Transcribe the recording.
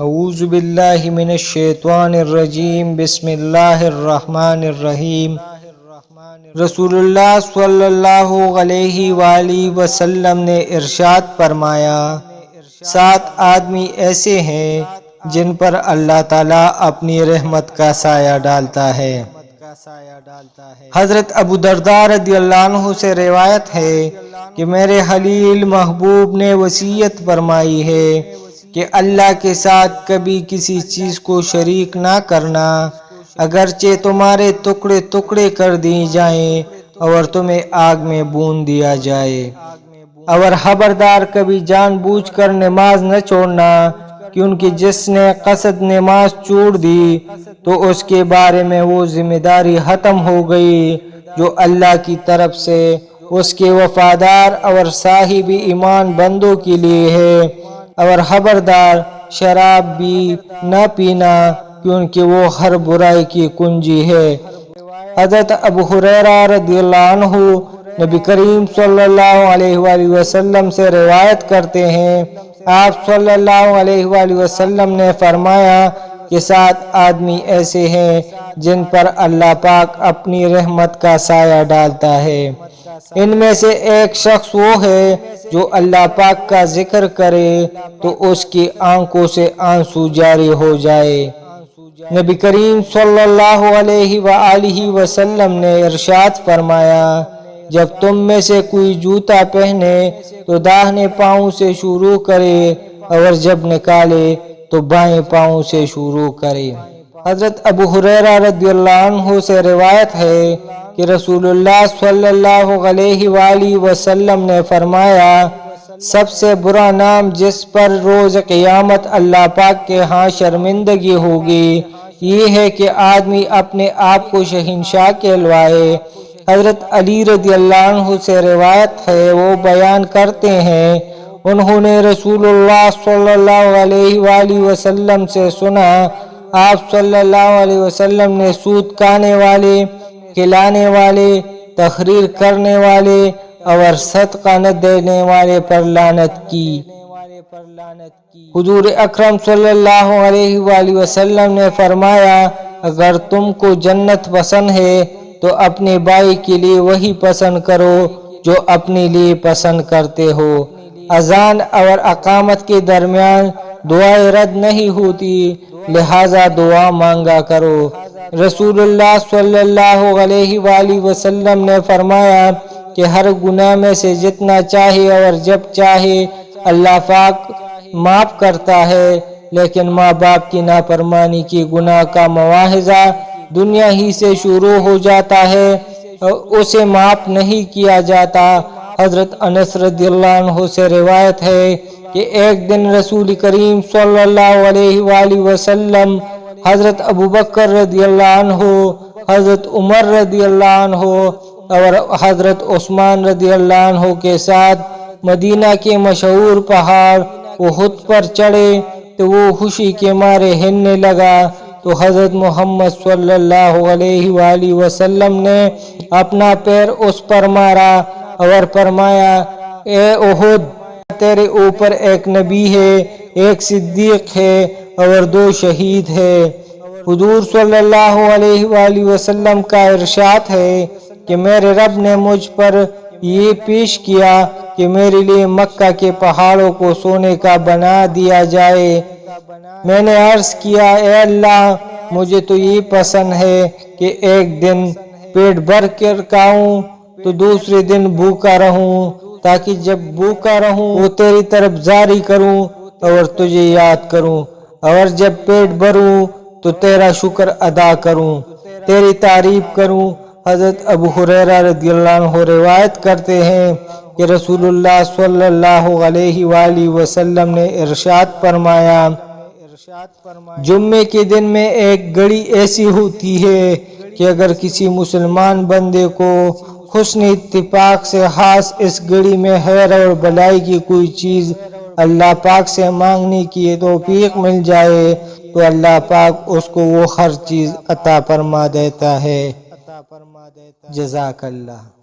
اعوذ باللہ من الشیطان الرجیم بسم اللہ الرحمن الرحیم۔ رسول اللہ صلی اللہ علیہ وآلہ وسلم نے ارشاد فرمایا، 7 آدمی ایسے ہیں جن پر اللہ تعالیٰ اپنی رحمت کا سایہ ڈالتا ہے۔ حضرت ابو درداء رضی اللہ عنہ سے روایت ہے کہ میرے خلیل محبوب نے وصیت فرمائی ہے کہ اللہ کے ساتھ کبھی کسی چیز کو شریک نہ کرنا، اگرچہ تمہارے ٹکڑے ٹکڑے کر دی جائیں اور تمہیں آگ میں بھون دیا جائے، اور خبردار کبھی جان بوجھ کر نماز نہ چھوڑنا، کیونکہ جس نے قصد نماز چھوڑ دی تو اس کے بارے میں وہ ذمہ داری ختم ہو گئی جو اللہ کی طرف سے اس کے وفادار اور صاحب ایمان بندوں کے لیے ہے، اور خبردار شراب بھی نہ پینا، کیونکہ وہ ہر برائی کی کنجی ہے۔ حضرت ابو ہریرہ رضی اللہ عنہ نبی کریم صلی اللہ علیہ وآلہ وسلم سے روایت کرتے ہیں، آپ صلی اللہ علیہ وآلہ وسلم نے فرمایا کہ 7 آدمی ایسے ہیں جن پر اللہ پاک اپنی رحمت کا سایہ ڈالتا ہے۔ ان میں سے ایک شخص وہ ہے جو اللہ پاک کا ذکر کرے تو اس کی آنکھوں سے آنسو جاری ہو جائے۔ نبی کریم صلی اللہ علیہ وآلہ وسلم نے ارشاد فرمایا، جب تم میں سے کوئی جوتا پہنے تو داہنے پاؤں سے شروع کرے، اور جب نکالے تو بائیں پاؤں سے شروع کرے۔ حضرت ابو ہریرہ رضی اللہ عنہ سے روایت ہے کہ رسول اللہ صلی اللہ علیہ وآلہ وسلم نے فرمایا، سب سے برا نام جس پر روز قیامت اللہ پاک کے ہاں شرمندگی ہوگی، یہ ہے کہ آدمی اپنے آپ کو شہنشاہ کہلوائے۔ حضرت علی رضی اللہ عنہ سے روایت ہے، وہ بیان کرتے ہیں، انہوں نے رسول اللہ صلی اللہ علیہ وآلہ وسلم سے سنا، آپ صلی اللہ علیہ وسلم نے سود کھانے والے، کھلانے والے، تقریر کرنے والے اور صدقہ نہ دینے والے پر لعنت کی۔ حضور اکرم صلی اللہ علیہ وآلہ وسلم نے فرمایا، اگر تم کو جنت پسند ہے تو اپنے بھائی کے لیے وہی پسند کرو جو اپنے لیے پسند کرتے ہو۔ اذان اور اقامت کے درمیان دعائیں رد نہیں ہوتی، لہذا دعا مانگا کرو۔ رسول اللہ صلی اللہ علیہ وآلہ وسلم نے فرمایا کہ ہر گناہ میں سے جتنا چاہے اور جب چاہے اللہ پاک معاف کرتا ہے، لیکن ماں باپ کی نافرمانی کی گناہ کا مواخذہ دنیا ہی سے شروع ہو جاتا ہے، اسے معاف نہیں کیا جاتا۔ حضرت انس رضی اللہ عنہ سے روایت ہے کہ ایک دن رسول کریم صلی اللہ علیہ وآلہ وسلم حضرت ابو بکر رضی اللہ عنہ، حضرت عمر رضی اللہ عنہ اور حضرت عثمان رضی اللہ عنہ کے ساتھ مدینہ کے مشہور پہاڑ احد پر چڑھے تو وہ خوشی کے مارے ہلنے لگا، تو حضرت محمد صلی اللہ علیہ وآلہ وسلم نے اپنا پیر اس پر مارا اور فرمایا، اے احد، تیرے اوپر ایک نبی ہے، ایک صدیق ہے اور 2 شہید ہے۔ حضور صلی اللہ علیہ وآلہ وسلم کا ارشاد ہے کہ میرے رب نے مجھ پر یہ پیش کیا کہ میرے لیے مکہ کے پہاڑوں کو سونے کا بنا دیا جائے۔ میں نے عرض کیا، اے اللہ، مجھے تو یہ پسند ہے کہ ایک دن پیٹ بھر کر کھاؤں تو دوسرے دن بھوکا رہوں، تاکہ جب بھوکا رہوں وہ تیری طرف جاری کروں اور تجھے یاد کروں، اور جب پیٹ بھروں تو تیرا شکر ادا کروں، تیری تعریف کروں۔ حضرت ابو ہریرہ رضی اللہ عنہ روایت کرتے ہیں کہ رسول اللہ صلی اللہ علیہ وآلہ وسلم نے ارشاد فرمایا، جمعے کے دن میں ایک گھڑی ایسی ہوتی ہے کہ اگر کسی مسلمان بندے کو حسن اتفاق سے خاص اس گھڑی میں خیر اور بھلائی کی کوئی چیز اللہ پاک سے مانگنے کی توفیق مل جائے تو اللہ پاک اس کو وہ ہر چیز عطا فرما دیتا ہے۔ جزاک اللہ۔